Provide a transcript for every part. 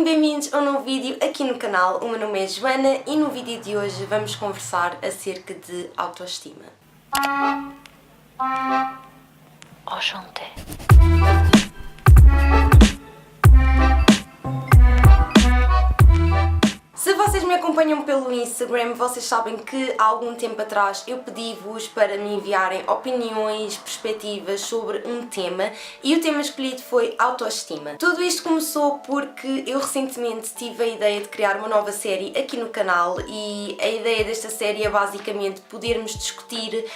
bem-vindos a um novo vídeo aqui no canal. O meu nome é Joana e no vídeo de hoje vamos conversar acerca de autoestima. Enchanté. Se vocês me acompanham pelo Instagram, vocês sabem que há algum tempo atrás eu pedi-vos para me enviarem opiniões, perspectivas sobre um tema e o tema escolhido foi autoestima. Tudo isto começou porque eu recentemente tive a ideia de criar uma nova série aqui no canal e a ideia desta série é basicamente podermos discutir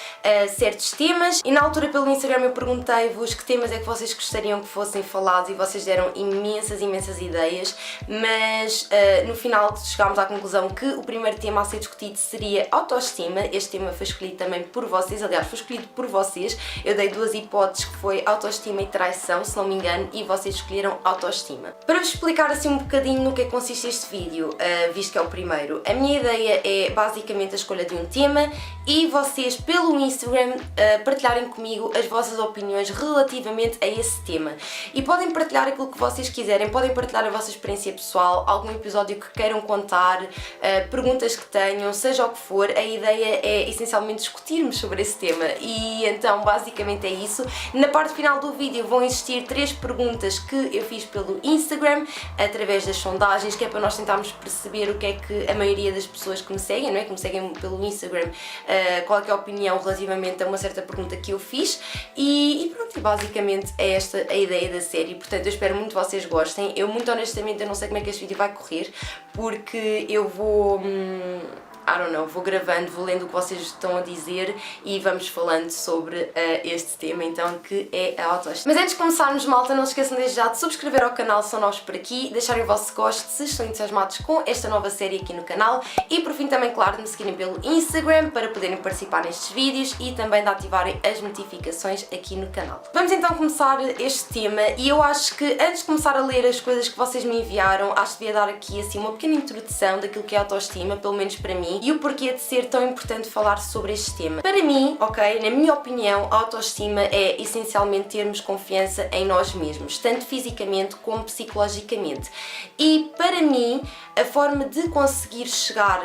certos temas e na altura pelo Instagram eu perguntei-vos que temas é que vocês gostariam que fossem falados e vocês deram imensas ideias, mas no final chegámos à conclusão que o primeiro tema a ser discutido seria autoestima. Este tema foi escolhido também por vocês, aliás foi escolhido por vocês. Eu dei duas hipóteses que foi autoestima e traição, se não me engano, e vocês escolheram autoestima. Para vos explicar assim um bocadinho no que é que consiste este vídeo, visto que é o primeiro, a minha ideia é basicamente a escolha de um tema e vocês pelo Instagram partilharem comigo as vossas opiniões relativamente a esse tema. E podem partilhar aquilo que vocês quiserem, podem partilhar a vossa experiência pessoal, algum episódio que queiram contar, perguntas que tenham, seja o que for. A ideia é essencialmente discutirmos sobre esse tema e então basicamente é isso. Na parte final do vídeo vão existir 3 perguntas que eu fiz pelo Instagram através das sondagens, que é para nós tentarmos perceber o que é que a maioria das pessoas que me seguem, não é? Que me seguem pelo Instagram, qual é que é a opinião relativamente a uma certa pergunta que eu fiz e pronto, basicamente é esta a ideia da série. Portanto, eu espero muito que vocês gostem. Eu muito honestamente eu não sei como é que este vídeo vai correr, porque eu vou, vou gravando, vou lendo o que vocês estão a dizer e vamos falando sobre este tema então, que é a autoestima. Mas antes de começarmos, malta, não se esqueçam desde já de subscrever ao canal se são novos por aqui, deixarem o vosso gosto se estão entusiasmados com esta nova série aqui no canal e por fim também, claro, de me seguirem pelo Instagram para poderem participar nestes vídeos e também de ativarem as notificações aqui no canal. Vamos então começar este tema e eu acho que antes de começar a ler as coisas que vocês me enviaram, acho que devia dar aqui assim uma pequena introdução daquilo que é autoestima, pelo menos para mim, e o porquê de ser tão importante falar sobre este tema. Para mim, ok, na minha opinião, a autoestima é essencialmente termos confiança em nós mesmos, tanto fisicamente como psicologicamente. E para mim, a forma de conseguir chegar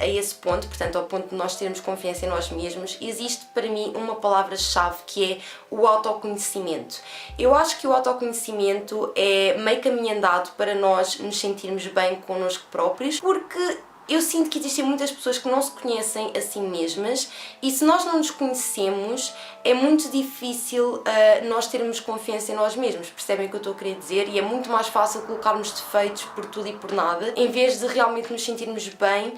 a esse ponto, portanto ao ponto de nós termos confiança em nós mesmos, existe para mim uma palavra-chave que é o autoconhecimento. Eu acho que o autoconhecimento é meio caminho andado para nós nos sentirmos bem connosco próprios, porque eu sinto que existem muitas pessoas que não se conhecem a si mesmas e se nós não nos conhecemos é muito difícil nós termos confiança em nós mesmos, percebem o que eu estou a querer dizer? E é muito mais fácil colocarmos defeitos por tudo e por nada, em vez de realmente nos sentirmos bem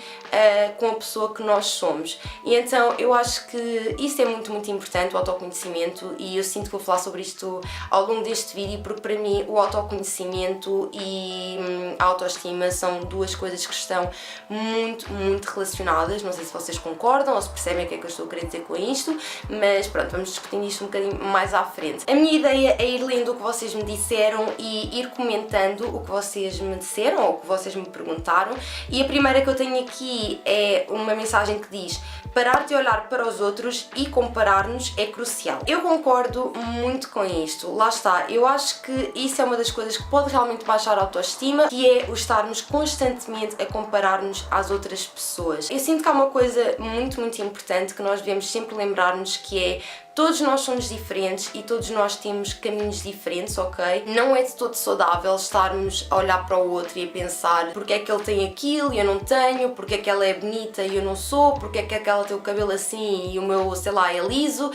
com a pessoa que nós somos. E então eu acho que isso é muito importante, o autoconhecimento, e eu sinto que vou falar sobre isto ao longo deste vídeo, porque para mim o autoconhecimento e a autoestima são duas coisas que estão muito relacionadas. Não sei se vocês concordam ou se percebem o que é que eu estou a querer dizer com isto, mas pronto, vamos discutindo isto um bocadinho mais à frente. A minha ideia é ir lendo o que vocês me disseram e ir comentando o que vocês me disseram ou o que vocês me perguntaram, e a primeira que eu tenho aqui é uma mensagem que diz: parar de olhar para os outros e comparar-nos é crucial. Eu concordo muito com isto, lá está, eu acho que isso é uma das coisas que pode realmente baixar a autoestima, que é o estarmos constantemente a comparar-nos às outras pessoas. Eu sinto que há uma coisa muito importante que nós devemos sempre lembrar-nos, que é: todos nós somos diferentes e todos nós temos caminhos diferentes, ok? Não é de todo saudável estarmos a olhar para o outro e a pensar porque é que ele tem aquilo e eu não tenho, porque é que ela é bonita e eu não sou, porque é que aquela tem o cabelo assim e o meu, sei lá, é liso.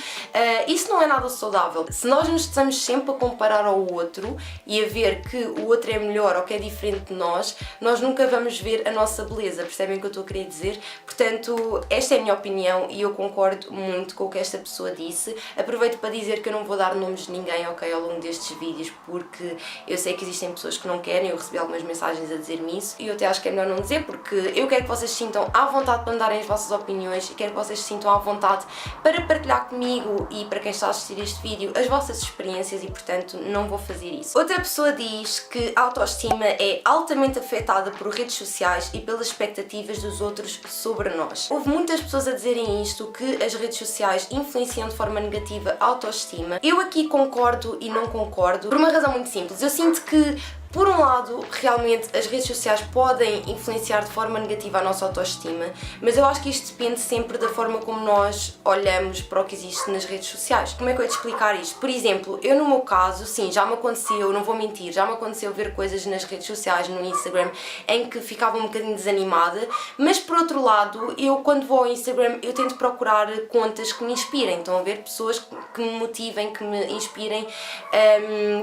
Isso não é nada saudável. Se nós nos estamos sempre a comparar ao outro e a ver que o outro é melhor ou que é diferente de nós nunca vamos ver a nossa beleza, percebem o que eu estou a querer dizer? Portanto, esta é a minha opinião e eu concordo muito com o que esta pessoa disse. Aproveito para dizer que eu não vou dar nomes de ninguém, ok, ao longo destes vídeos, porque eu sei que existem pessoas que não querem, eu recebi algumas mensagens a dizer-me isso e eu até acho que é melhor não dizer, porque eu quero que vocês se sintam à vontade para me darem as vossas opiniões e quero que vocês se sintam à vontade para partilhar comigo e para quem está a assistir este vídeo as vossas experiências e, portanto, não vou fazer isso. Outra pessoa diz que a autoestima é altamente afetada por redes sociais e pelas expectativas dos outros sobre nós. Houve muitas pessoas a dizerem isto, que as redes sociais influenciam de forma negativa a autoestima. Eu aqui concordo e não concordo por uma razão muito simples. Eu sinto que Por um lado, realmente as redes sociais podem influenciar de forma negativa a nossa autoestima, mas eu acho que isto depende sempre da forma como nós olhamos para o que existe nas redes sociais. Como é que eu ia te explicar isto? Por exemplo, eu no meu caso, sim, já me aconteceu, não vou mentir, já me aconteceu ver coisas nas redes sociais, no Instagram, em que ficava um bocadinho desanimada, mas por outro lado, eu quando vou ao Instagram, eu tento procurar contas que me inspirem, estão a ver? Pessoas que me motivem, que me inspirem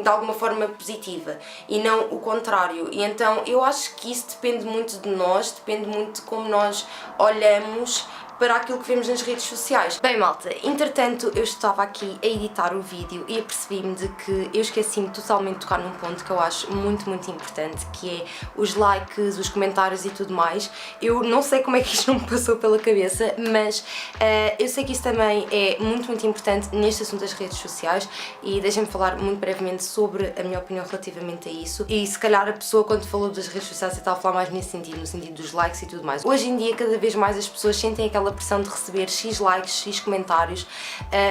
de alguma forma positiva e não o contrário. E então eu acho que isso depende muito de nós, depende muito de como nós olhamos para aquilo que vemos nas redes sociais. Bem, malta, entretanto eu estava aqui a editar o vídeo e apercebi-me de que eu esqueci-me totalmente de tocar num ponto que eu acho muito importante, que é os likes, os comentários e tudo mais. Eu não sei como é que isto não me passou pela cabeça, mas eu sei que isso também é muito importante neste assunto das redes sociais e deixem-me falar muito brevemente sobre a minha opinião relativamente a isso. E se calhar a pessoa quando falou das redes sociais estava a falar mais nesse sentido, no sentido dos likes e tudo mais. Hoje em dia cada vez mais as pessoas sentem aquela pressão de receber X likes, X comentários,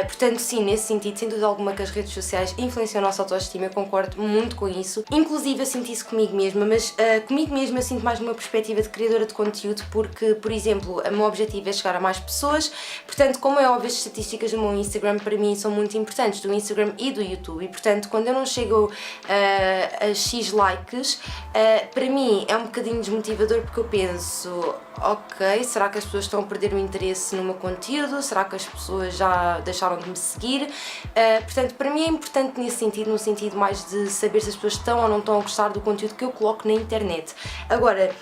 portanto sim, nesse sentido, sem dúvida alguma que as redes sociais influenciam a nossa autoestima, eu concordo muito com isso. Inclusive eu sinto isso comigo mesma, mas comigo mesma eu sinto mais numa perspectiva de criadora de conteúdo, porque, por exemplo, o meu objetivo é chegar a mais pessoas, portanto, como é óbvio, as estatísticas do meu Instagram para mim são muito importantes, do Instagram e do YouTube, e portanto, quando eu não chego a X likes, para mim é um bocadinho desmotivador, porque eu penso, ok, será que as pessoas estão a perder o interesse no meu conteúdo? Será que as pessoas já deixaram de me seguir? Portanto, para mim é importante nesse sentido, no sentido mais de saber se as pessoas estão ou não estão a gostar do conteúdo que eu coloco na internet. Agora,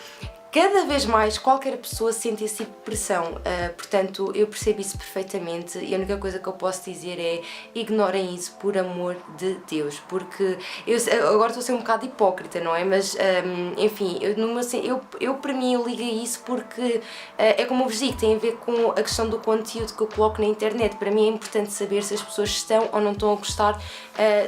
cada vez mais qualquer pessoa sente esse tipo de pressão, portanto eu percebo isso perfeitamente e a única coisa que eu posso dizer é ignorem isso, por amor de Deus, porque eu agora estou a ser um bocado hipócrita, não é? Mas enfim, eu para mim eu ligo a isso porque é como eu vos digo, tem a ver com a questão do conteúdo que eu coloco na internet. Para mim é importante saber se as pessoas estão ou não estão a gostar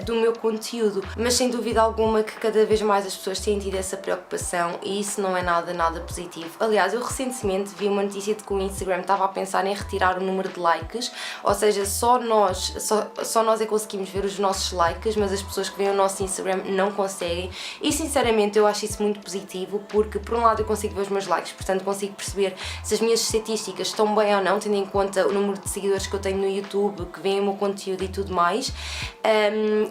do meu conteúdo, mas sem dúvida alguma que cada vez mais as pessoas têm tido essa preocupação e isso não é nada positivo. Aliás, eu recentemente vi uma notícia de que o Instagram estava a pensar em retirar o número de likes, ou seja, só nós é que conseguimos ver os nossos likes, mas as pessoas que veem o nosso Instagram não conseguem, e sinceramente eu acho isso muito positivo, porque por um lado eu consigo ver os meus likes, portanto consigo perceber se as minhas estatísticas estão bem ou não, tendo em conta o número de seguidores que eu tenho no YouTube, que veem o meu conteúdo e tudo mais,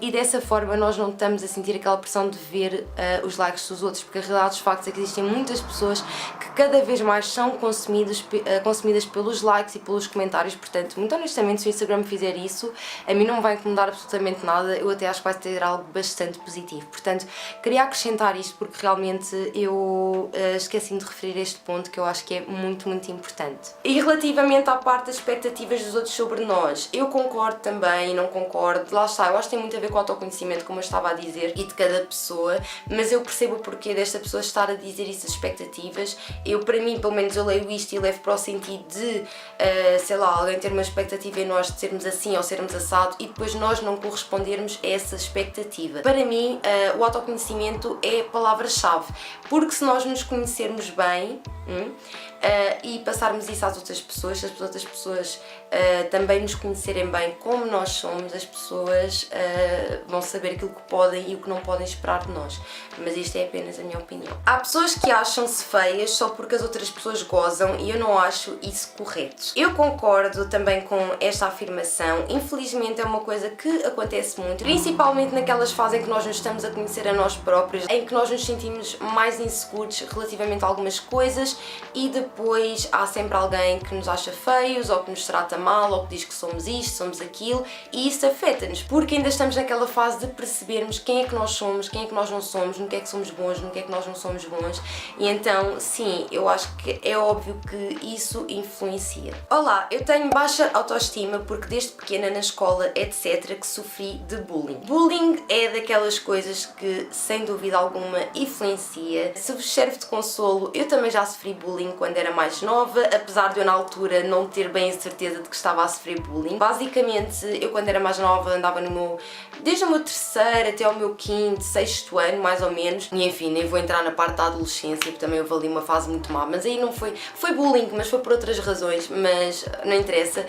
e dessa forma nós não estamos a sentir aquela pressão de ver os likes dos outros, porque a realidade dos factos é que existem muitas pessoas que cada vez mais são consumidas pelos likes e pelos comentários, portanto, muito honestamente, se o Instagram fizer isso, a mim não me vai incomodar absolutamente nada, eu até acho que vai ter algo bastante positivo. Portanto, queria acrescentar isto porque realmente eu esqueci-me de referir a este ponto que eu acho que é muito importante. E relativamente à parte das expectativas dos outros sobre nós, eu concordo também, não concordo, lá está, eu acho que tem muito a ver com o autoconhecimento, como eu estava a dizer, e de cada pessoa, mas eu percebo o porquê desta pessoa estar a dizer isso, as expectativas. Eu, para mim, pelo menos eu leio isto e levo para o sentido de, sei lá, alguém ter uma expectativa em nós de sermos assim ou sermos assado e depois nós não correspondermos a essa expectativa. Para mim, o autoconhecimento é a palavra-chave, porque se nós nos conhecermos bem e passarmos isso às outras pessoas, se as outras pessoas também nos conhecerem bem como nós somos, as pessoas vão saber aquilo que podem e o que não podem esperar de nós. Mas isto é apenas a minha opinião. Há pessoas que acham-se feias só porque as outras pessoas gozam e eu não acho isso correto. Eu concordo também com esta afirmação. Infelizmente é uma coisa que acontece muito, principalmente naquelas fases em que nós nos estamos a conhecer a nós próprios, em que nós nos sentimos mais inseguros relativamente a algumas coisas e depois há sempre alguém que nos acha feios ou que nos trata mal ou que diz que somos isto, somos aquilo, e isso afeta-nos porque ainda estamos naquela fase de percebermos quem é que nós somos, quem é que nós não somos, no que é que somos bons, no que é que nós não somos bons, e então sim, eu acho que é óbvio que isso influencia. Olá, eu tenho baixa autoestima porque desde pequena na escola, etc, que sofri de bullying. Bullying é daquelas coisas que sem dúvida alguma influencia. Se vos serve de consolo, eu também já sofri bullying quando era mais nova, apesar de eu na altura não ter bem a certeza de que estava a sofrer bullying. Basicamente, eu quando era mais nova andava desde o meu terceiro até ao meu quinto, sexto ano, mais ou menos, e enfim, nem vou entrar na parte da adolescência, porque também houve ali uma fase muito má, mas aí não foi bullying, mas foi por outras razões, mas não interessa.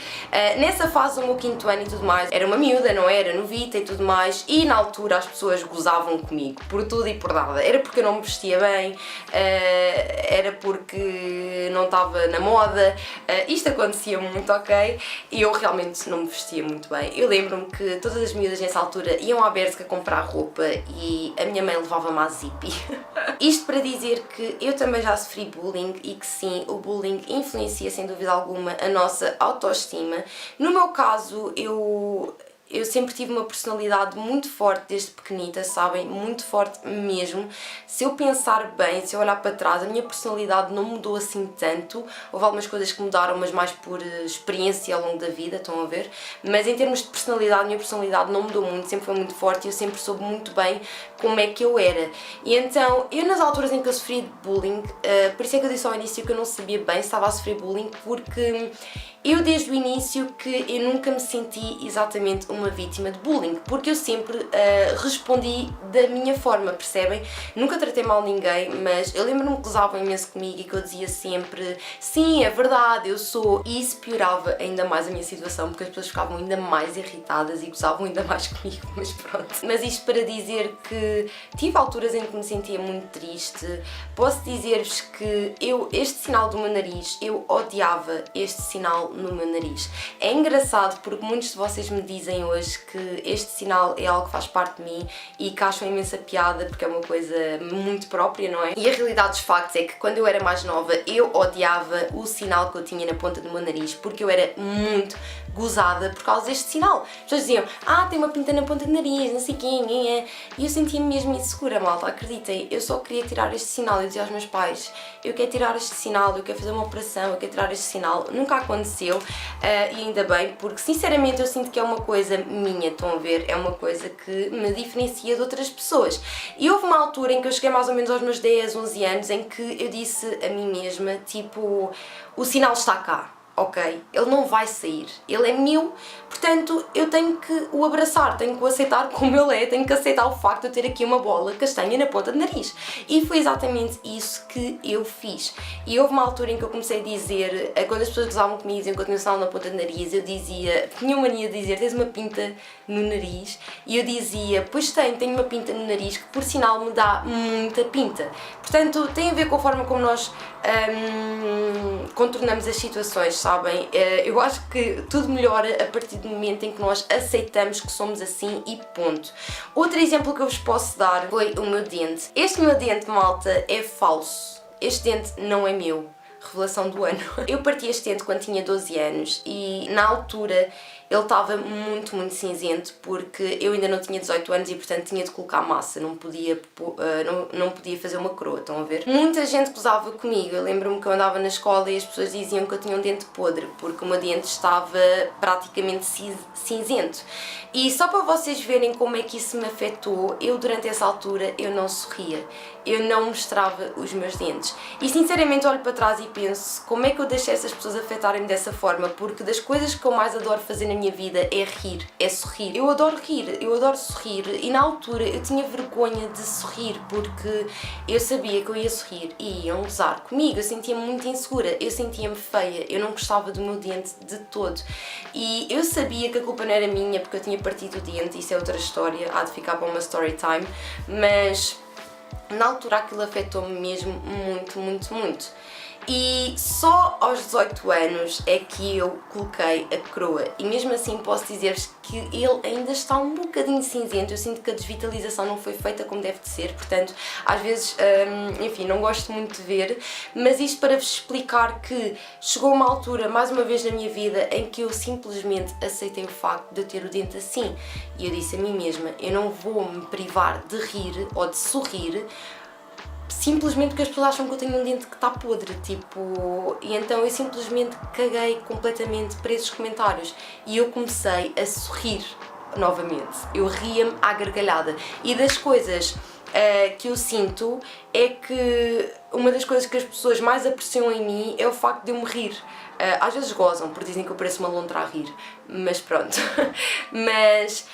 Nessa fase do meu quinto ano e tudo mais, era uma miúda, não era? Novita e tudo mais, e na altura as pessoas gozavam comigo, por tudo e por nada. Era porque eu não me vestia bem, era porque não estava na moda, isto acontecia muito, ok? E eu realmente não me vestia muito bem. Eu lembro-me que todas as miúdas nessa altura iam à Bershka comprar roupa e a minha mãe levava-me à Zippy. Isto para dizer que eu também já sofri bullying e que sim, o bullying influencia sem dúvida alguma a nossa autoestima. No meu caso, eu sempre tive uma personalidade muito forte desde pequenita, sabem? Muito forte mesmo. Se eu pensar bem, se eu olhar para trás, a minha personalidade não mudou assim tanto. Houve algumas coisas que mudaram, mas mais por experiência ao longo da vida, estão a ver? Mas em termos de personalidade, a minha personalidade não mudou muito, sempre foi muito forte e eu sempre soube muito bem como é que eu era. E então, eu nas alturas em que eu sofri de bullying, por isso é que eu disse ao início que eu não sabia bem se estava a sofrer bullying, porque eu desde o início que eu nunca me senti exatamente uma vítima de bullying, porque eu sempre respondi da minha forma, percebem? Nunca tratei mal ninguém, mas eu lembro-me que gozavam imenso comigo e que eu dizia sempre sim, é verdade, eu sou, e isso piorava ainda mais a minha situação, porque as pessoas ficavam ainda mais irritadas e gozavam ainda mais comigo, mas pronto. Mas isto para dizer que tive alturas em que me sentia muito triste. Posso dizer-vos que este sinal do meu nariz, eu odiava este sinal no meu nariz. É engraçado porque muitos de vocês me dizem hoje que este sinal é algo que faz parte de mim e que acham imensa piada porque é uma coisa muito própria, não é? E a realidade dos factos é que quando eu era mais nova eu odiava o sinal que eu tinha na ponta do meu nariz porque eu era muito gozada por causa deste sinal. As pessoas diziam, tem uma pinta na ponta do nariz, não sei quem é. E eu sentia-me mesmo insegura, malta, acreditem. Eu só queria tirar este sinal. Eu dizia aos meus pais, eu quero tirar este sinal, eu quero fazer uma operação, eu quero tirar este sinal. Nunca aconteceu e ainda bem, porque sinceramente eu sinto que é uma coisa minha, estão a ver? É uma coisa que me diferencia de outras pessoas. E houve uma altura em que eu cheguei mais ou menos aos meus 10, 11 anos em que eu disse a mim mesma, tipo, o sinal está cá. Ok, ele não vai sair, ele é meu, portanto eu tenho que o abraçar, tenho que o aceitar como ele é, tenho que aceitar o facto de eu ter aqui uma bola castanha na ponta do nariz. E foi exatamente isso que eu fiz. E houve uma altura em que eu comecei a dizer, quando as pessoas gozavam comigo e diziam que eu tinha um sinal na ponta do nariz, eu dizia, tinha mania de dizer, tens uma pinta no nariz, e eu dizia, pois tenho uma pinta no nariz que por sinal me dá muita pinta. Portanto, tem a ver com a forma como nós contornamos as situações, sabem? Eu acho que tudo melhora a partir do momento em que nós aceitamos que somos assim e ponto. Outro exemplo que eu vos posso dar foi o meu dente. Este meu dente, malta, é falso. Este dente não é meu. Revelação do ano. Eu parti este dente quando tinha 12 anos e na altura ele estava muito, muito cinzento porque eu ainda não tinha 18 anos e portanto tinha de colocar massa, não podia fazer uma coroa, estão a ver? Muita gente gozava comigo, eu lembro-me que eu andava na escola e as pessoas diziam que eu tinha um dente podre porque o meu dente estava praticamente cinzento. E só para vocês verem como é que isso me afetou, eu durante essa altura eu não sorria, eu não mostrava os meus dentes. E sinceramente olho para trás e penso, como é que eu deixei essas pessoas afetarem-me dessa forma? Porque das coisas que eu mais adoro fazer na minha vida é rir, é sorrir. Eu adoro rir, eu adoro sorrir e na altura eu tinha vergonha de sorrir porque eu sabia que eu ia sorrir e iam gozar comigo, eu sentia-me muito insegura, eu sentia-me feia, eu não gostava do meu dente de todo. E eu sabia que a culpa não era minha porque eu tinha partido o dente, isso é outra história, há de ficar para uma story time, mas na altura aquilo afetou-me mesmo muito, muito, muito. E só aos 18 anos é que eu coloquei a coroa e mesmo assim posso dizer-vos que ele ainda está um bocadinho cinzento, eu sinto que a desvitalização não foi feita como deve de ser, portanto às vezes, enfim, não gosto muito de ver, mas isto para vos explicar que chegou uma altura, mais uma vez na minha vida, em que eu simplesmente aceitei o facto de eu ter o dente assim e eu disse a mim mesma, eu não vou me privar de rir ou de sorrir simplesmente porque as pessoas acham que eu tenho um dente que está podre, tipo, e então eu simplesmente caguei completamente para esses comentários e eu comecei a sorrir novamente, eu ria-me à gargalhada e das coisas que eu sinto é que uma das coisas que as pessoas mais apreciam em mim é o facto de eu me rir. Às vezes gozam porque dizem que eu pareço uma lontra a rir, mas pronto, mas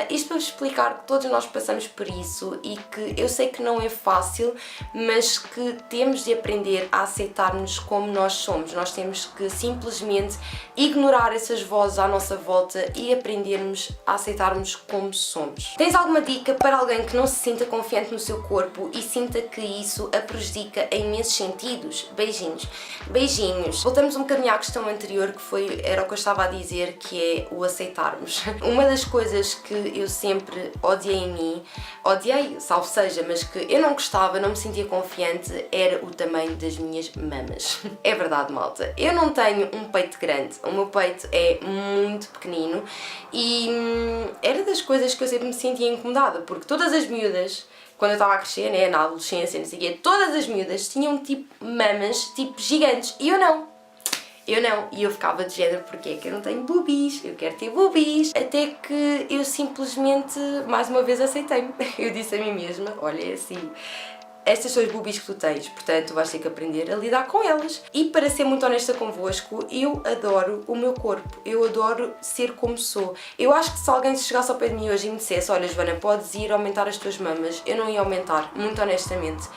Isto para vos explicar que todos nós passamos por isso e que eu sei que não é fácil, mas que temos de aprender a aceitar-nos como nós somos. Nós temos que simplesmente ignorar essas vozes à nossa volta e aprendermos a aceitarmos como somos. Tens alguma dica para alguém que não se sinta confiante no seu corpo e sinta que isso a prejudica em imensos sentidos? Beijinhos. Beijinhos. Voltamos um bocadinho à questão anterior, que era o que eu estava a dizer, que é o aceitarmos. Uma das coisas que eu sempre odiei em mim, odiei, salvo seja, mas que eu não gostava, não me sentia confiante, era o tamanho das minhas mamas. É verdade, malta. Eu não tenho um peito grande, o meu peito é muito pequenino e era das coisas que eu sempre me sentia incomodada, porque todas as miúdas, quando eu estava a crescer, né, na adolescência, não sei o quê, todas as miúdas tinham tipo mamas tipo gigantes e eu não. E eu ficava de género, porque é que eu não tenho boobies, eu quero ter boobies. Até que eu simplesmente, mais uma vez, aceitei-me. Eu disse a mim mesma, olha, é assim, estas são as boobies que tu tens, portanto vais ter que aprender a lidar com elas. E para ser muito honesta convosco, eu adoro o meu corpo, eu adoro ser como sou. Eu acho que se alguém chegasse ao pé de mim hoje e me dissesse, olha Joana, podes ir aumentar as tuas mamas, eu não ia aumentar, muito honestamente.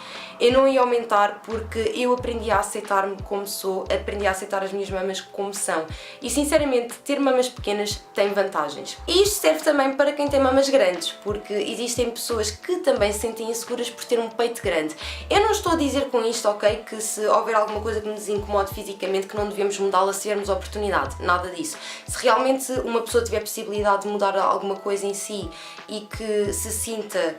Eu não ia aumentar porque eu aprendi a aceitar-me como sou, aprendi a aceitar as minhas mamas como são. E sinceramente, ter mamas pequenas tem vantagens. E isto serve também para quem tem mamas grandes, porque existem pessoas que também se sentem inseguras por ter um peito grande. Eu não estou a dizer com isto, ok, que se houver alguma coisa que nos incomode fisicamente, que não devemos mudá-la se tivermos oportunidade. Nada disso. Se realmente uma pessoa tiver possibilidade de mudar alguma coisa em si e que se sinta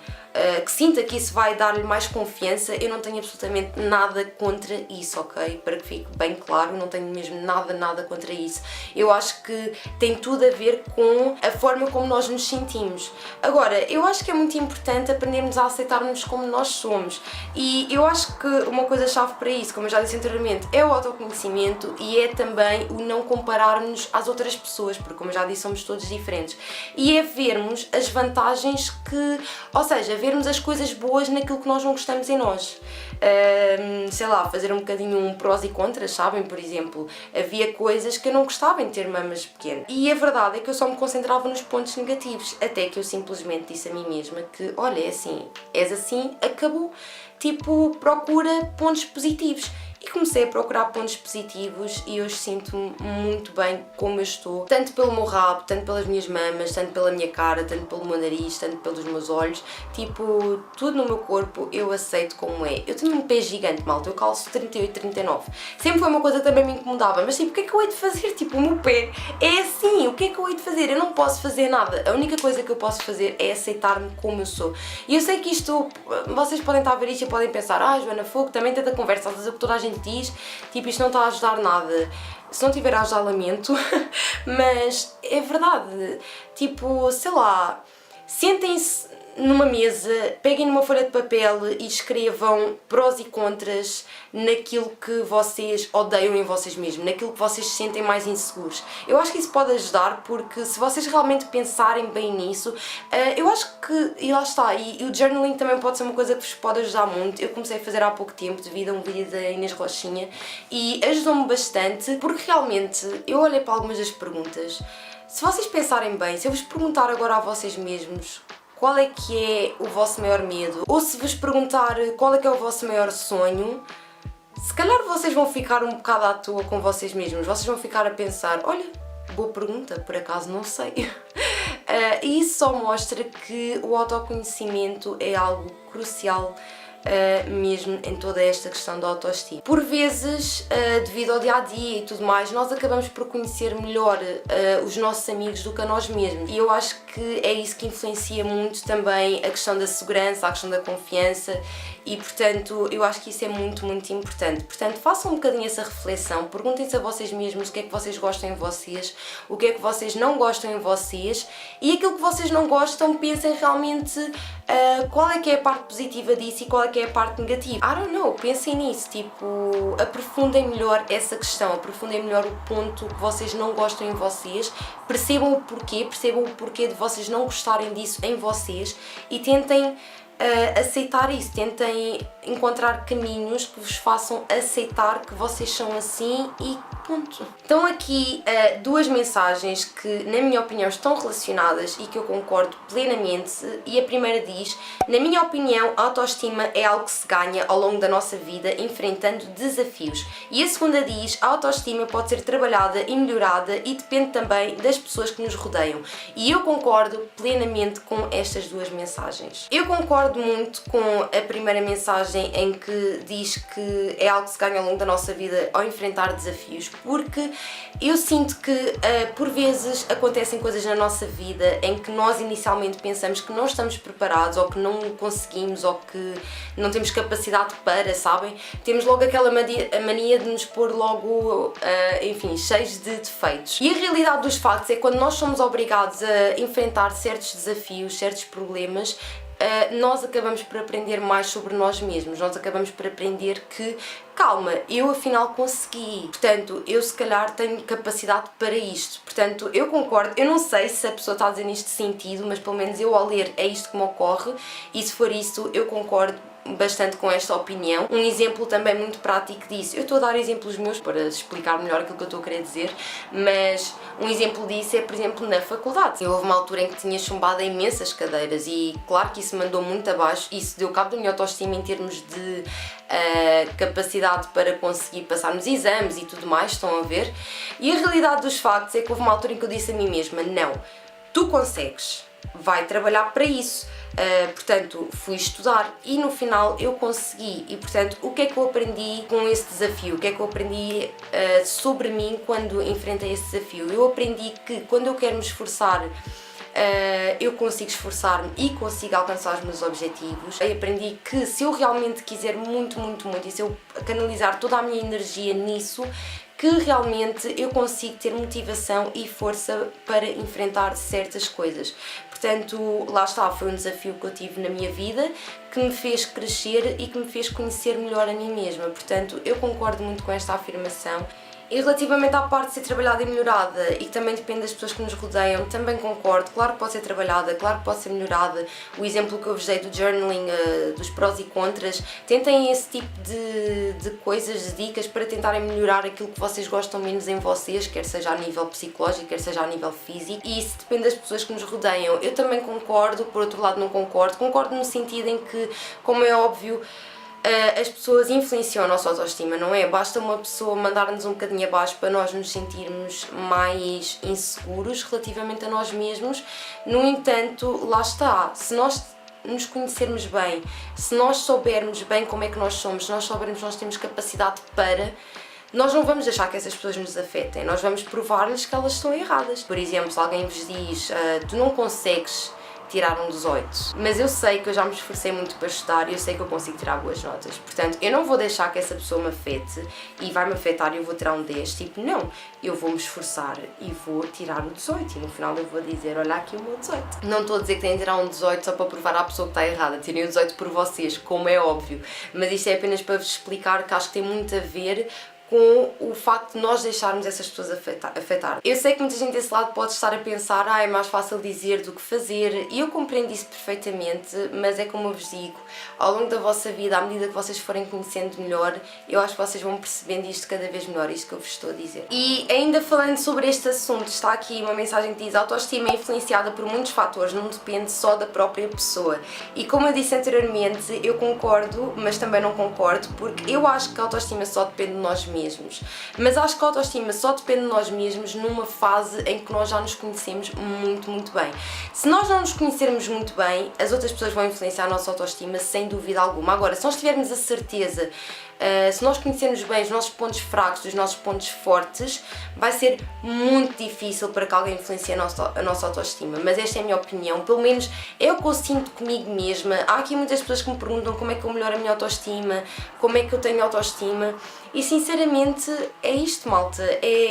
que isso vai dar-lhe mais confiança, eu não tenho absolutamente nada contra isso, ok? Para que fique bem claro, não tenho mesmo nada contra isso. Eu acho que tem tudo a ver com a forma como nós nos sentimos. Agora, eu acho que é muito importante aprendermos a aceitar-nos como nós somos e eu acho que uma coisa-chave para isso, como eu já disse anteriormente, é o autoconhecimento e é também o não comparar-nos às outras pessoas, porque como eu já disse, somos todos diferentes. E é vermos as vantagens que, ou seja, vermos as coisas boas naquilo que nós não gostamos em nós. Sei lá, fazer um bocadinho um prós e contras, sabem? Por exemplo, havia coisas que eu não gostava em ter mamas pequenas. E a verdade é que eu só me concentrava nos pontos negativos, até que eu simplesmente disse a mim mesma que, olha, é assim, és assim, acabou. Tipo, procura pontos positivos. E comecei a procurar pontos positivos e hoje sinto-me muito bem como eu estou, tanto pelo meu rabo, tanto pelas minhas mamas, tanto pela minha cara, tanto pelo meu nariz, tanto pelos meus olhos, tipo, tudo no meu corpo eu aceito como é. Eu tenho um pé gigante, malta, eu calço 38, 39. Sempre foi uma coisa que também me incomodava, mas tipo, o que é que eu hei de fazer? Tipo, o meu pé é assim, o que é que eu hei de fazer? Eu não posso fazer nada, a única coisa que eu posso fazer é aceitar-me como eu sou. E eu sei que isto, vocês podem estar a ver isto e podem pensar, Joana, fogo, também tenta conversa, às vezes o que toda a gente diz, tipo, isto não está a ajudar nada. Se não tiver a ajudar, lamento, mas é verdade. Tipo, sei lá, sentem-se numa mesa, peguem numa folha de papel e escrevam prós e contras naquilo que vocês odeiam em vocês mesmos, naquilo que vocês se sentem mais inseguros. Eu acho que isso pode ajudar, porque se vocês realmente pensarem bem nisso, eu acho que, e lá está, e o journaling também pode ser uma coisa que vos pode ajudar muito. Eu comecei a fazer há pouco tempo devido a um vídeo da Inês Rochinha e ajudou-me bastante, porque realmente eu olhei para algumas das perguntas. Se vocês pensarem bem, se eu vos perguntar agora a vocês mesmos qual é que é o vosso maior medo, ou se vos perguntar qual é que é o vosso maior sonho, se calhar vocês vão ficar um bocado à toa com vocês mesmos, vocês vão ficar a pensar, olha, boa pergunta, por acaso não sei. E isso só mostra que o autoconhecimento é algo crucial mesmo em toda esta questão da autoestima. Por vezes, devido ao dia-a-dia e tudo mais, nós acabamos por conhecer melhor os nossos amigos do que a nós mesmos. E eu acho que é isso que influencia muito também a questão da segurança, a questão da confiança e, portanto, eu acho que isso é muito importante. Portanto, façam um bocadinho essa reflexão, perguntem-se a vocês mesmos o que é que vocês gostam em vocês, o que é que vocês não gostam em vocês e aquilo que vocês não gostam, pensem realmente qual é que é a parte positiva disso e qual é que é a parte negativa. I don't know, pensem nisso, tipo, aprofundem melhor essa questão, aprofundem melhor o ponto que vocês não gostam em vocês, percebam o porquê de vocês não gostarem disso em vocês e tentem aceitar isso, tentem encontrar caminhos que vos façam aceitar que vocês são assim e ponto. Então aqui duas mensagens que na minha opinião estão relacionadas e que eu concordo plenamente, e a primeira diz: na minha opinião a autoestima é algo que se ganha ao longo da nossa vida enfrentando desafios, e a segunda diz: a autoestima pode ser trabalhada e melhorada e depende também das pessoas que nos rodeiam, e eu concordo plenamente com estas duas mensagens. Eu concordo muito com a primeira mensagem em que diz que é algo que se ganha ao longo da nossa vida ao enfrentar desafios, porque eu sinto que por vezes acontecem coisas na nossa vida em que nós inicialmente pensamos que não estamos preparados ou que não conseguimos ou que não temos capacidade para, sabem? Temos logo aquela mania de nos pôr logo, enfim, cheios de defeitos. E a realidade dos factos é que quando nós somos obrigados a enfrentar certos desafios, certos problemas, nós acabamos por aprender mais sobre nós mesmos, nós acabamos por aprender que, calma, eu afinal consegui, portanto, eu se calhar tenho capacidade para isto. Portanto, eu concordo, eu não sei se a pessoa está a dizer neste sentido, mas pelo menos eu ao ler é isto que me ocorre, e se for isso, eu concordo bastante com esta opinião. Um exemplo também muito prático disso, eu estou a dar exemplos meus para explicar melhor aquilo que eu estou a querer dizer, mas um exemplo disso é, por exemplo, na faculdade. Houve uma altura em que tinha chumbado em imensas cadeiras e claro que isso mandou muito abaixo, isso deu cabo da minha autoestima em termos de capacidade para conseguir passar nos exames e tudo mais, estão a ver? E a realidade dos factos é que houve uma altura em que eu disse a mim mesma: não, tu consegues, vai trabalhar para isso. Portanto, fui estudar e no final eu consegui. E portanto, o que é que eu aprendi com esse desafio? O que é que eu aprendi sobre mim quando enfrentei esse desafio? Eu aprendi que quando eu quero me esforçar, eu consigo esforçar-me e consigo alcançar os meus objetivos. Eu aprendi que se eu realmente quiser muito, muito, muito, e se eu canalizar toda a minha energia nisso, que realmente eu consigo ter motivação e força para enfrentar certas coisas. Portanto, lá está, foi um desafio que eu tive na minha vida, que me fez crescer e que me fez conhecer melhor a mim mesma. Portanto, eu concordo muito com esta afirmação. E relativamente à parte de ser trabalhada e melhorada, e que também depende das pessoas que nos rodeiam, também concordo. Claro que pode ser trabalhada, claro que pode ser melhorada. O exemplo que eu vos dei do journaling, dos prós e contras, tentem esse tipo de coisas, de dicas para tentarem melhorar aquilo que vocês gostam menos em vocês, quer seja a nível psicológico, quer seja a nível físico. E isso depende das pessoas que nos rodeiam. Eu também concordo, por outro lado não concordo. Concordo no sentido em que, como é óbvio, as pessoas influenciam a nossa autoestima, não é? Basta uma pessoa mandar-nos um bocadinho abaixo para nós nos sentirmos mais inseguros relativamente a nós mesmos. No entanto, lá está, se nós nos conhecermos bem, se nós soubermos bem como é que nós somos, se nós soubermos que nós temos capacidade para, nós não vamos deixar que essas pessoas nos afetem, nós vamos provar-lhes que elas estão erradas. Por exemplo, se alguém vos diz, tu não consegues tirar um 18, mas eu sei que eu já me esforcei muito para estudar e eu sei que eu consigo tirar boas notas, portanto eu não vou deixar que essa pessoa me afete e vai-me afetar e eu vou tirar um 10, tipo, não, eu vou me esforçar e vou tirar o 18 e no final eu vou dizer, olha aqui o meu 18. Não estou a dizer que têm de tirar um 18 só para provar à pessoa que está errada, tirem o 18 por vocês, como é óbvio, mas isto é apenas para vos explicar que acho que tem muito a ver com o facto de nós deixarmos essas pessoas afetar. Eu sei que muita gente desse lado pode estar a pensar, é mais fácil dizer do que fazer, e eu compreendo isso perfeitamente, mas é como eu vos digo, ao longo da vossa vida, à medida que vocês forem conhecendo melhor, eu acho que vocês vão percebendo isto cada vez melhor, isto que eu vos estou a dizer. E ainda falando sobre este assunto, está aqui uma mensagem que diz: a autoestima é influenciada por muitos fatores, não depende só da própria pessoa. E como eu disse anteriormente, eu concordo, mas também não concordo, porque eu acho que a autoestima só depende de nós mesmos. Mas acho que a autoestima só depende de nós mesmos numa fase em que nós já nos conhecemos muito, muito bem. Se nós não nos conhecermos muito bem, as outras pessoas vão influenciar a nossa autoestima sem dúvida alguma. Agora, se nós tivermos a certeza, se nós conhecermos bem os nossos pontos fracos, os nossos pontos fortes, vai ser muito difícil para que alguém influencie a nossa autoestima. Mas esta é a minha opinião, pelo menos é o que eu sinto comigo mesma. Há aqui muitas pessoas que me perguntam como é que eu melhoro a minha autoestima, como é que eu tenho autoestima, e sinceramente é isto, malta,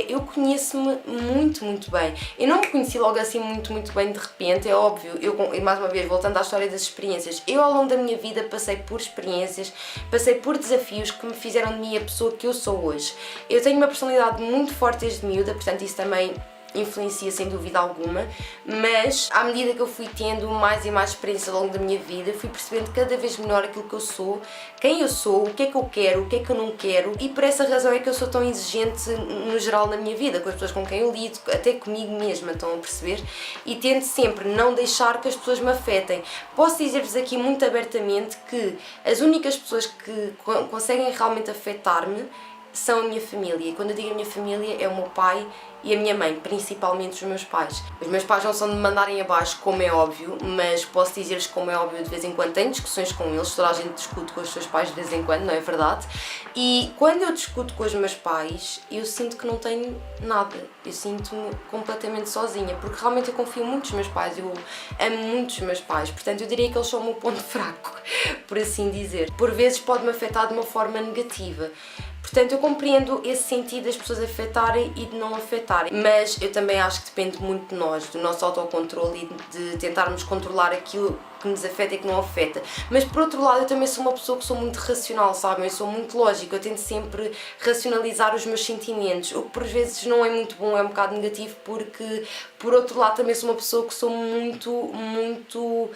eu conheço-me muito, muito bem. Eu não me conheci logo assim muito, muito bem de repente, é óbvio. E mais uma vez, voltando à história das experiências, eu ao longo da minha vida passei por experiências, passei por desafios que me fizeram de mim a pessoa que eu sou hoje. Eu tenho uma personalidade muito forte desde miúda, portanto isso também influencia sem dúvida alguma, mas à medida que eu fui tendo mais e mais experiência ao longo da minha vida, fui percebendo cada vez melhor aquilo que eu sou, quem eu sou, o que é que eu quero, o que é que eu não quero, e por essa razão é que eu sou tão exigente no geral na minha vida, com as pessoas com quem eu lido, até comigo mesma, estão a perceber? E tento sempre não deixar que as pessoas me afetem. Posso dizer-vos aqui muito abertamente que as únicas pessoas que conseguem realmente afetar-me são a minha família. E quando eu digo a minha família, é o meu pai e a minha mãe, principalmente os meus pais. Os meus pais não são de me mandarem abaixo, como é óbvio, mas posso dizer-vos, como é óbvio, de vez em quando tenho discussões com eles, toda a gente discute com os seus pais de vez em quando, não é verdade? E quando eu discuto com os meus pais, eu sinto que não tenho nada, eu sinto-me completamente sozinha, porque realmente eu confio muito nos meus pais, eu amo muito os meus pais, portanto eu diria que eles são o meu ponto fraco, por assim dizer. Por vezes pode-me afetar de uma forma negativa. Portanto, eu compreendo esse sentido das pessoas afetarem e de não afetarem, mas eu também acho que depende muito de nós, do nosso autocontrole e de tentarmos controlar aquilo que nos afeta e que não afeta. Mas por outro lado, eu também sou uma pessoa que sou muito racional, sabem? Eu sou muito lógica, eu tento sempre racionalizar os meus sentimentos, o que por vezes não é muito bom, é um bocado negativo, porque por outro lado também sou uma pessoa que sou muito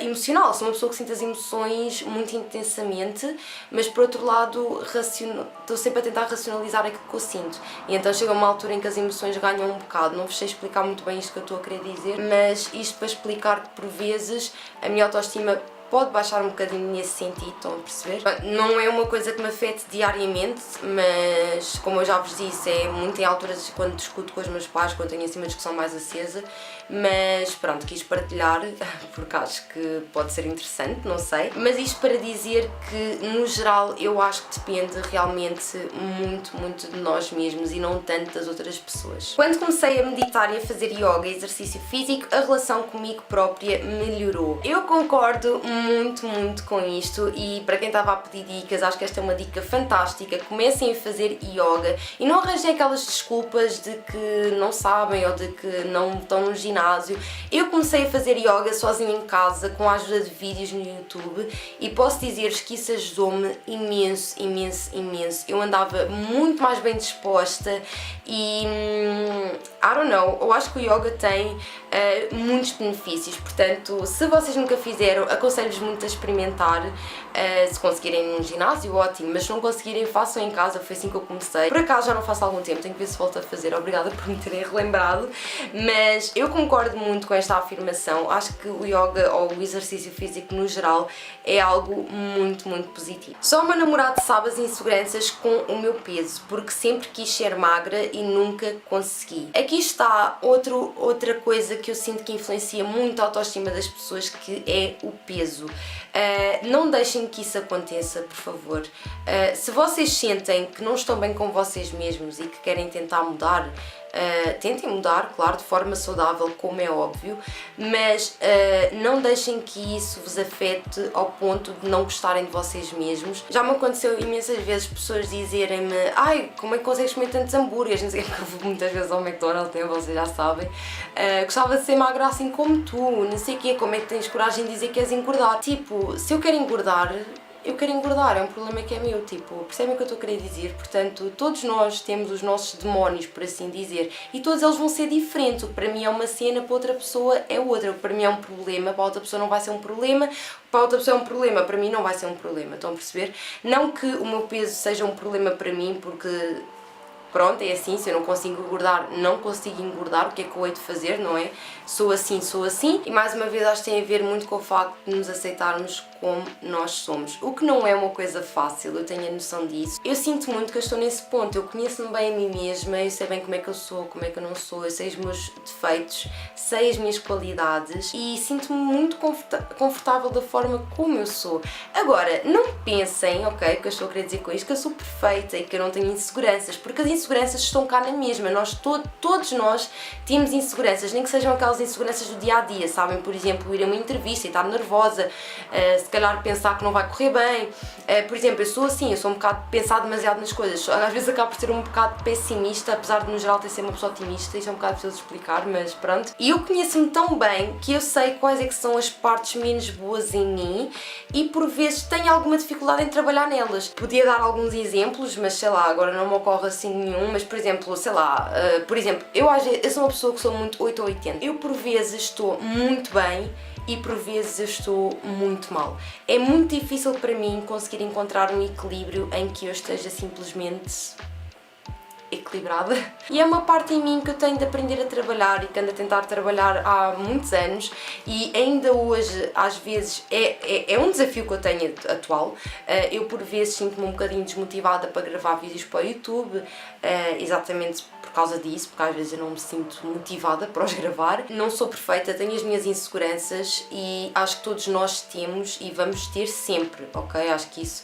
emocional, sou uma pessoa que sente as emoções muito intensamente, mas por outro lado estou sempre a tentar racionalizar aquilo que eu sinto, e então chega uma altura em que as emoções ganham um bocado. Não vos sei explicar muito bem isto que eu estou a querer dizer, mas isto para explicar que por vezes a minha autoestima pode baixar um bocadinho nesse sentido, estão a perceber? Não é uma coisa que me afete diariamente, mas como eu já vos disse, é muito em alturas quando discuto com os meus pais, quando tenho assim uma discussão mais acesa, mas pronto, quis partilhar porque acho que pode ser interessante, não sei. Mas isto para dizer que no geral eu acho que depende realmente muito de nós mesmos e não tanto das outras pessoas. Quando comecei a meditar e a fazer yoga e exercício físico, a relação comigo própria melhorou. Eu concordo muito com isto, e para quem estava a pedir dicas, acho que esta é uma dica fantástica. Comecem a fazer yoga e não arranjem aquelas desculpas de que não sabem ou de que não estão no ginásio. Eu comecei a fazer yoga sozinha em casa com a ajuda de vídeos no YouTube e posso dizer-vos que isso ajudou-me imenso. Eu andava muito mais bem disposta e I don't know, eu acho que o yoga tem muitos benefícios, portanto se vocês nunca fizeram, aconselho-vos muito a experimentar. Se conseguirem num ginásio, ótimo, mas se não conseguirem, façam em casa. Foi assim que eu comecei. Por acaso já não faço há algum tempo, tenho que ver se volto a fazer, obrigada por me terem relembrado, mas eu concordo muito com esta afirmação. Acho que o yoga ou o exercício físico no geral é algo muito positivo. Só o meu namorado sabe as inseguranças com o meu peso, porque sempre quis ser magra e nunca consegui. Aqui está outra coisa que eu sinto que influencia muito a autoestima das pessoas, que é o peso. Não deixem que isso aconteça, por favor. Se vocês sentem que não estão bem com vocês mesmos e que querem tentar mudar, tentem mudar, claro, de forma saudável, como é óbvio, mas não deixem que isso vos afete ao ponto de não gostarem de vocês mesmos. Já me aconteceu imensas vezes pessoas dizerem-me: ai, como é que consegues comer tantos hambúrgueres? Não sei o que, eu vou muitas vezes ao McDonald's, vocês já sabem. Gostava de ser magra assim como tu, não sei o quê, como é que tens coragem de dizer que queres engordar? Tipo, se eu quero engordar, eu quero engordar, é um problema que é meu, tipo, percebem o que eu estou a querer dizer? Portanto, todos nós temos os nossos demónios, por assim dizer, e todos eles vão ser diferentes. O que para mim é uma cena, para outra pessoa é outra. O que para mim é um problema, para outra pessoa não vai ser um problema. Para outra pessoa é um problema, para mim não vai ser um problema, estão a perceber? Não que o meu peso seja um problema para mim, porque pronto, é assim, se eu não consigo engordar, não consigo engordar, o que é que eu hei de fazer, não é? Sou assim. E mais uma vez acho que tem a ver muito com o facto de nos aceitarmos como nós somos, o que não é uma coisa fácil, eu tenho a noção disso. Eu sinto muito que eu estou nesse ponto, eu conheço-me bem a mim mesma, eu sei bem como é que eu sou, como é que eu não sou, eu sei os meus defeitos, sei as minhas qualidades e sinto-me muito confortável da forma como eu sou. Agora, não pensem, ok, que eu estou a querer dizer com isto, que eu sou perfeita e que eu não tenho inseguranças, porque as inseguranças estão cá na mesma, todos nós temos inseguranças, nem que sejam aquelas inseguranças do dia a dia, sabem? Por exemplo, ir a uma entrevista e estar nervosa, se calhar pensar que não vai correr bem. Por exemplo, eu sou assim, eu sou um bocado de pensar demasiado nas coisas, às vezes acabo por ser um bocado pessimista, apesar de no geral ter ser uma pessoa otimista, isto é um bocado difícil de explicar, mas pronto. E eu conheço-me tão bem que eu sei quais é que são as partes menos boas em mim e por vezes tenho alguma dificuldade em trabalhar nelas. Podia dar alguns exemplos, mas sei lá, agora não me ocorre assim nenhum, mas por exemplo, sei lá, eu sou uma pessoa que sou muito 8 ou 80. Eu por vezes estou muito bem e por vezes eu estou muito mal. É muito difícil para mim conseguir encontrar um equilíbrio em que eu esteja simplesmente equilibrada. E é uma parte em mim que eu tenho de aprender a trabalhar e que ando a tentar trabalhar há muitos anos e ainda hoje, às vezes, é um desafio que eu tenho atual. Eu por vezes sinto-me um bocadinho desmotivada para gravar vídeos para o YouTube, exatamente por causa disso, porque às vezes eu não me sinto motivada para os gravar. Não sou perfeita, tenho as minhas inseguranças e acho que todos nós temos e vamos ter sempre, ok? Acho que isso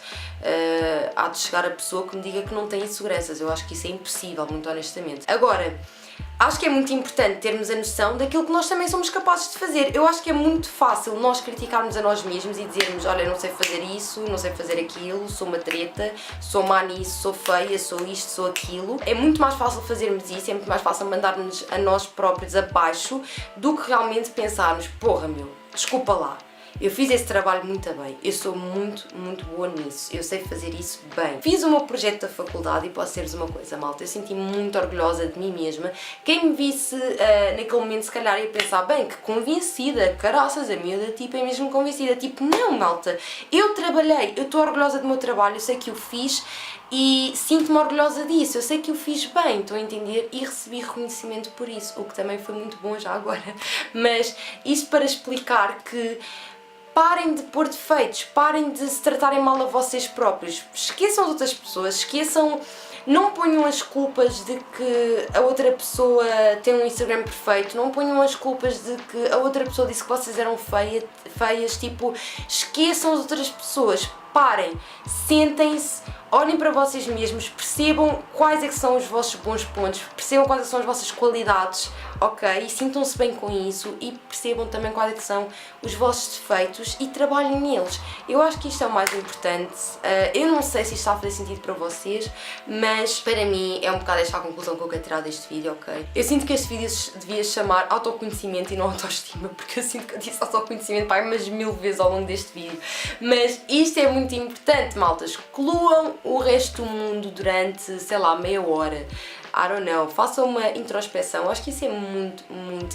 há de chegar a pessoa que me diga que não tem inseguranças. Eu acho que isso é impossível, muito honestamente. Agora, acho que é muito importante termos a noção daquilo que nós também somos capazes de fazer. Eu acho que é muito fácil nós criticarmos a nós mesmos e dizermos: olha, não sei fazer isso, não sei fazer aquilo, sou uma treta, sou má nisso, sou feia, sou isto, sou aquilo. É muito mais fácil fazermos isso, é muito mais fácil mandar-nos a nós próprios abaixo do que realmente pensarmos: porra meu, desculpa lá, eu fiz esse trabalho muito bem, eu sou muito boa nisso, eu sei fazer isso bem. Fiz o meu projeto da faculdade e posso ser-vos uma coisa, malta, eu senti-me muito orgulhosa de mim mesma. Quem me visse naquele momento, se calhar ia pensar: bem, que convencida, caraças, a miúda tipo é mesmo convencida. Tipo, não, malta, eu trabalhei, eu estou orgulhosa do meu trabalho, eu sei que o fiz e sinto-me orgulhosa disso, eu sei que o fiz bem, estou a entender, e recebi reconhecimento por isso, o que também foi muito bom já agora. Mas isto para explicar que parem de pôr defeitos, parem de se tratarem mal a vocês próprios, esqueçam as outras pessoas, esqueçam, não ponham as culpas de que a outra pessoa tem um Instagram perfeito, não ponham as culpas de que a outra pessoa disse que vocês eram feias, tipo, esqueçam as outras pessoas, parem, sentem-se, olhem para vocês mesmos, percebam quais é que são os vossos bons pontos, percebam quais é que são as vossas qualidades, ok? E sintam-se bem com isso e percebam também quais é que são os vossos defeitos e trabalhem neles. Eu acho que isto é o mais importante. Eu não sei se isto está a fazer sentido para vocês, mas para mim é um bocado esta a conclusão que eu quero tirar deste vídeo, ok? Eu sinto que este vídeo devia chamar autoconhecimento e não autoestima, porque eu sinto que eu disse autoconhecimento pai umas 1000 vezes ao longo deste vídeo. Mas isto é muito importante, malta. Excluam o resto do mundo durante, sei lá, meia hora. I don't know, façam uma introspeção, acho que isso é muito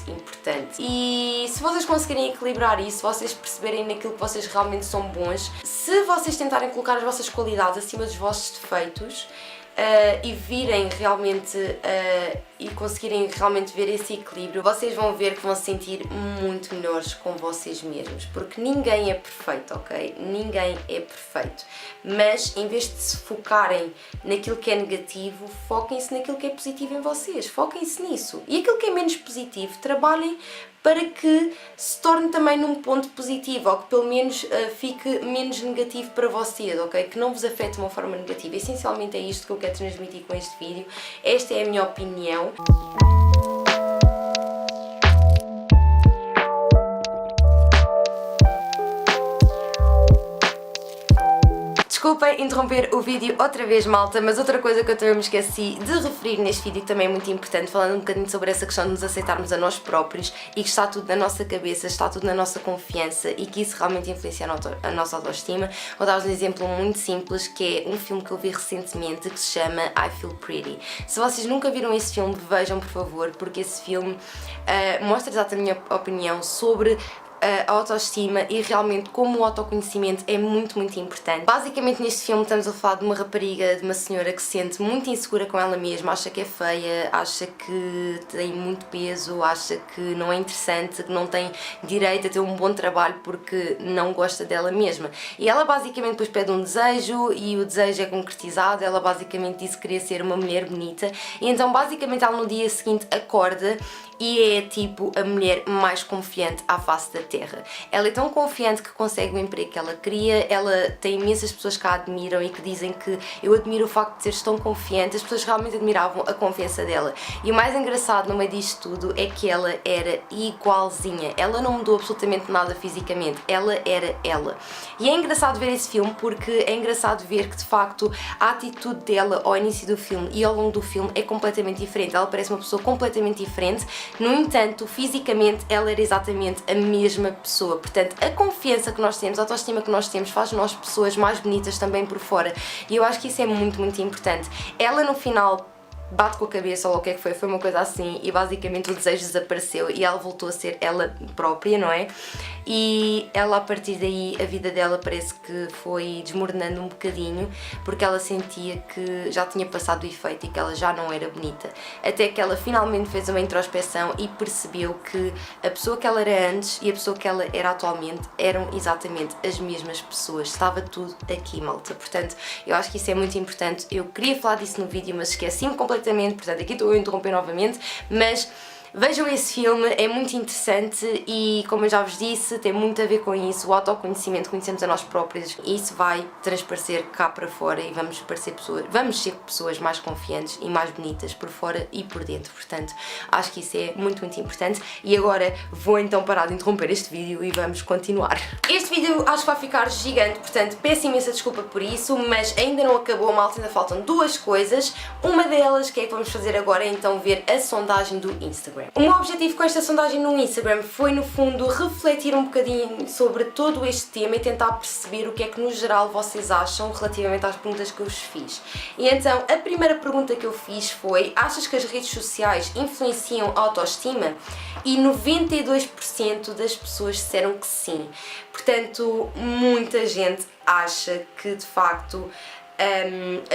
importante. E se vocês conseguirem equilibrar isso, se vocês perceberem naquilo que vocês realmente são bons, se vocês tentarem colocar as vossas qualidades acima dos vossos defeitos, e virem realmente e conseguirem realmente ver esse equilíbrio, vocês vão ver que vão se sentir muito melhores com vocês mesmos, porque ninguém é perfeito, ok? Ninguém é perfeito, mas em vez de se focarem naquilo que é negativo, foquem-se naquilo que é positivo em vocês, foquem-se nisso, e aquilo que é menos positivo, trabalhem para que se torne também num ponto positivo, ou que pelo menos fique menos negativo para vocês, ok? Que não vos afete de uma forma negativa. Essencialmente é isto que eu quero transmitir com este vídeo. Esta é a minha opinião. Desculpem interromper o vídeo outra vez, malta, mas outra coisa que eu também me esqueci de referir neste vídeo, que também é muito importante, falando um bocadinho sobre essa questão de nos aceitarmos a nós próprios e que está tudo na nossa cabeça, está tudo na nossa confiança e que isso realmente influencia a nossa autoestima. Vou dar-vos um exemplo muito simples, que é um filme que eu vi recentemente que se chama I Feel Pretty. Se vocês nunca viram esse filme, vejam por favor, porque esse filme mostra exatamente a minha opinião sobre a autoestima e realmente como o autoconhecimento é muito importante. Basicamente neste filme estamos a falar de uma rapariga, de uma senhora que se sente muito insegura com ela mesma, acha que é feia, acha que tem muito peso, acha que não é interessante, que não tem direito a ter um bom trabalho porque não gosta dela mesma. E ela basicamente depois pede um desejo e o desejo é concretizado. Ela basicamente disse que queria ser uma mulher bonita e então basicamente ela no dia seguinte acorda e é tipo a mulher mais confiante à face da terra. Ela é tão confiante que consegue o emprego que ela queria, ela tem imensas pessoas que a admiram e que dizem que eu admiro o facto de seres tão confiante, as pessoas realmente admiravam a confiança dela. E o mais engraçado no meio disto tudo é que ela era igualzinha, ela não mudou absolutamente nada fisicamente, ela era ela. E é engraçado ver esse filme porque é engraçado ver que de facto a atitude dela ao início do filme e ao longo do filme é completamente diferente, ela parece uma pessoa completamente diferente, no entanto, fisicamente ela era exatamente a mesma pessoa. Portanto, a confiança que nós temos, a autoestima que nós temos faz de nós pessoas mais bonitas também por fora, e eu acho que isso é muito, muito importante. Ela no final bate com a cabeça ou o que é que foi uma coisa assim, e basicamente o desejo desapareceu e ela voltou a ser ela própria, não é? E ela, a partir daí, a vida dela parece que foi desmoronando um bocadinho, porque ela sentia que já tinha passado o efeito e que ela já não era bonita. Até que ela finalmente fez uma introspeção e percebeu que a pessoa que ela era antes e a pessoa que ela era atualmente eram exatamente as mesmas pessoas. Estava tudo aqui, malta. Portanto, eu acho que isso é muito importante. Eu queria falar disso no vídeo, mas esqueci-me completamente, portanto aqui estou eu a interromper novamente, mas vejam esse filme, é muito interessante e, como eu já vos disse, tem muito a ver com isso, o autoconhecimento, conhecemos a nós próprios, e isso vai transparecer cá para fora e vamos ser pessoas mais confiantes e mais bonitas por fora e por dentro. Portanto, acho que isso é muito, muito importante. E agora vou então parar de interromper este vídeo e vamos continuar. Este vídeo acho que vai ficar gigante, portanto peço imensa desculpa por isso, mas ainda não acabou, malta, ainda faltam duas coisas. Uma delas, que é que vamos fazer agora, é então ver a sondagem do Instagram. O meu objetivo com esta sondagem no Instagram foi, no fundo, refletir um bocadinho sobre todo este tema e tentar perceber o que é que no geral vocês acham relativamente às perguntas que eu vos fiz. E então, a primeira pergunta que eu fiz foi: achas que as redes sociais influenciam a autoestima? E 92% das pessoas disseram que sim. Portanto, muita gente acha que de facto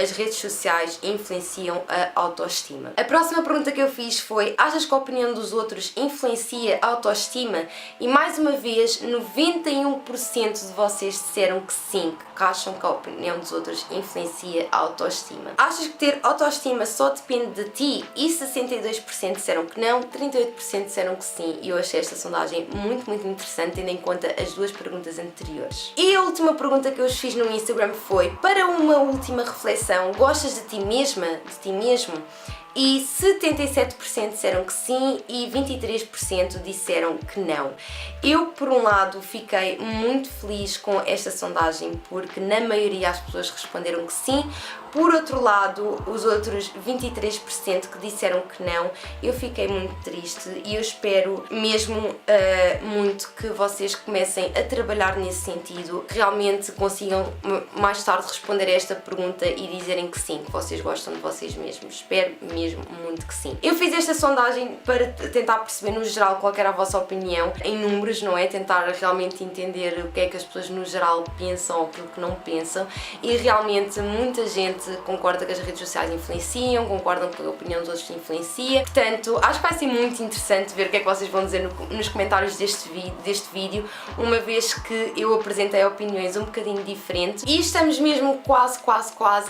as redes sociais influenciam a autoestima. A próxima pergunta que eu fiz foi: achas que a opinião dos outros influencia a autoestima? E mais uma vez, 91% de vocês disseram que sim, que acham que a opinião dos outros influencia a autoestima. Achas que ter autoestima só depende de ti? E 62% disseram que não, 38% disseram que sim. E eu achei esta sondagem muito, muito interessante, tendo em conta as duas perguntas anteriores. E a última pergunta que eu vos fiz no Instagram foi: para uma última reflexão, gostas de ti mesma, de ti mesmo? E 77% disseram que sim e 23% disseram que não. Eu, por um lado, fiquei muito feliz com esta sondagem porque na maioria as pessoas responderam que sim. Por outro lado, os outros 23% que disseram que não, eu fiquei muito triste e eu espero mesmo muito que vocês comecem a trabalhar nesse sentido, que realmente consigam mais tarde responder a esta pergunta e dizerem que sim, que vocês gostam de vocês mesmos. Espero mesmo muito que sim. Eu fiz esta sondagem para tentar perceber no geral qual era a vossa opinião em números, não é? Tentar realmente entender o que é que as pessoas no geral pensam ou aquilo que não pensam, e realmente muita gente concorda que as redes sociais influenciam, concordam que a opinião dos outros influencia. Portanto, acho que vai ser muito interessante ver o que é que vocês vão dizer nos comentários deste vídeo, uma vez que eu apresentei opiniões um bocadinho diferentes. E estamos mesmo quase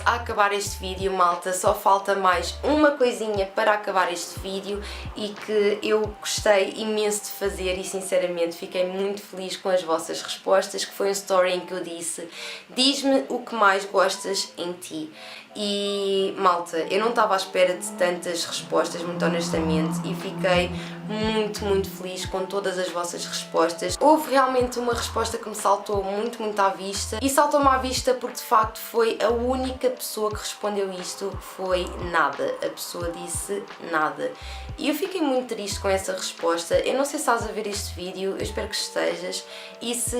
a acabar este vídeo, malta. Só falta mais uma coisinha para acabar este vídeo e que eu gostei imenso de fazer e sinceramente fiquei muito feliz com as vossas respostas, que foi um story em que eu disse: diz-me o que mais gostas em ti. E malta, eu não estava à espera de tantas respostas, muito honestamente, e fiquei muito feliz com todas as vossas respostas. Houve realmente uma resposta que me saltou muito à vista, e saltou-me à vista porque de facto foi a única pessoa que respondeu isto, foi nada. A pessoa disse nada. E eu fiquei muito triste com essa resposta. Eu não sei se estás a ver este vídeo, eu espero que estejas, e se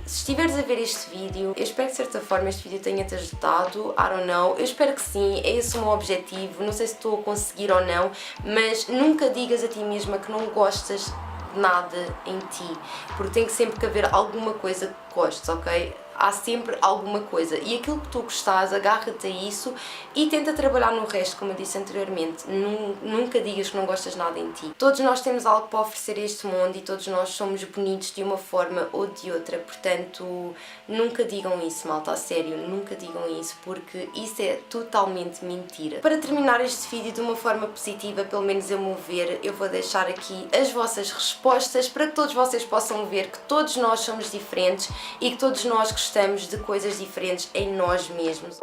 estiveres a ver este vídeo, eu espero que de certa forma este vídeo tenha-te ajudado, I don't know. Eu espero que sim, é esse o meu objetivo, não sei se estou a conseguir ou não, mas nunca digas a ti mesma que não gostas de nada em ti, porque tem que sempre que haver alguma coisa que gostes, ok? há sempre alguma coisa e aquilo que tu gostas, agarra-te a isso e tenta trabalhar no resto, como eu disse anteriormente. Nunca digas que não gostas nada em ti. Todos nós temos algo para oferecer a este mundo e todos nós somos bonitos de uma forma ou de outra, portanto nunca digam isso, malta, a sério, nunca digam isso, porque isso é totalmente mentira. Para terminar este vídeo de uma forma positiva, pelo menos a meu ver, eu vou deixar aqui as vossas respostas para que todos vocês possam ver que todos nós somos diferentes e que todos nós gostamos de coisas diferentes em nós mesmos.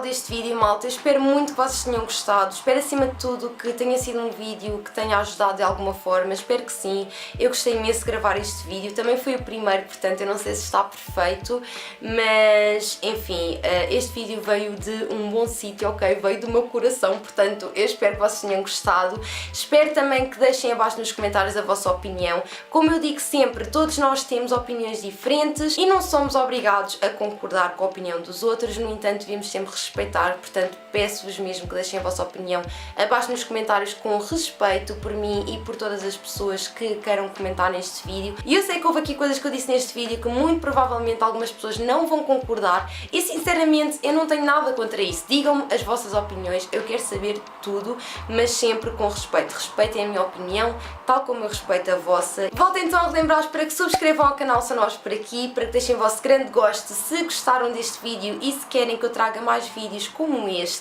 Deste vídeo, malta, eu espero muito que vocês tenham gostado, espero acima de tudo que tenha sido um vídeo que tenha ajudado de alguma forma, espero que sim. Eu gostei imenso de gravar este vídeo, também foi o primeiro, portanto eu não sei se está perfeito, mas enfim, este vídeo veio de um bom sítio, ok? Veio do meu coração, portanto eu espero que vocês tenham gostado, espero também que deixem abaixo nos comentários a vossa opinião. Como eu digo sempre, todos nós temos opiniões diferentes e não somos obrigados a concordar com a opinião dos outros, no entanto devemos sempre respeitar, portanto peço-vos mesmo que deixem a vossa opinião abaixo nos comentários com respeito por mim e por todas as pessoas que queiram comentar neste vídeo. E eu sei que houve aqui coisas que eu disse neste vídeo que muito provavelmente algumas pessoas não vão concordar e sinceramente eu não tenho nada contra isso. Digam-me as vossas opiniões, eu quero saber tudo, mas sempre com respeito. Respeitem a minha opinião, tal como eu respeito a vossa. Volto então a relembrar-vos para que subscrevam ao canal se novos por aqui, para que deixem o vosso grande gosto se gostaram deste vídeo e se querem que eu traga mais vídeos como este.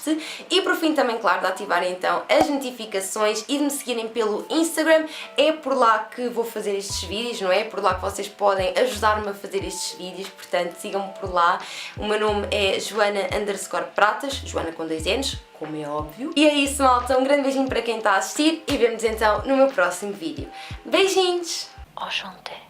E por fim também, claro, de ativarem então as notificações e de me seguirem pelo Instagram. É por lá que vou fazer estes vídeos, não é? É por lá que vocês podem ajudar-me a fazer estes vídeos, portanto sigam-me por lá. O meu nome é Joana_Pratas, Joana com 2 N's, como é óbvio. E é isso, malta, um grande beijinho para quem está a assistir e vemos então no meu próximo vídeo. Beijinhos! Enchanté.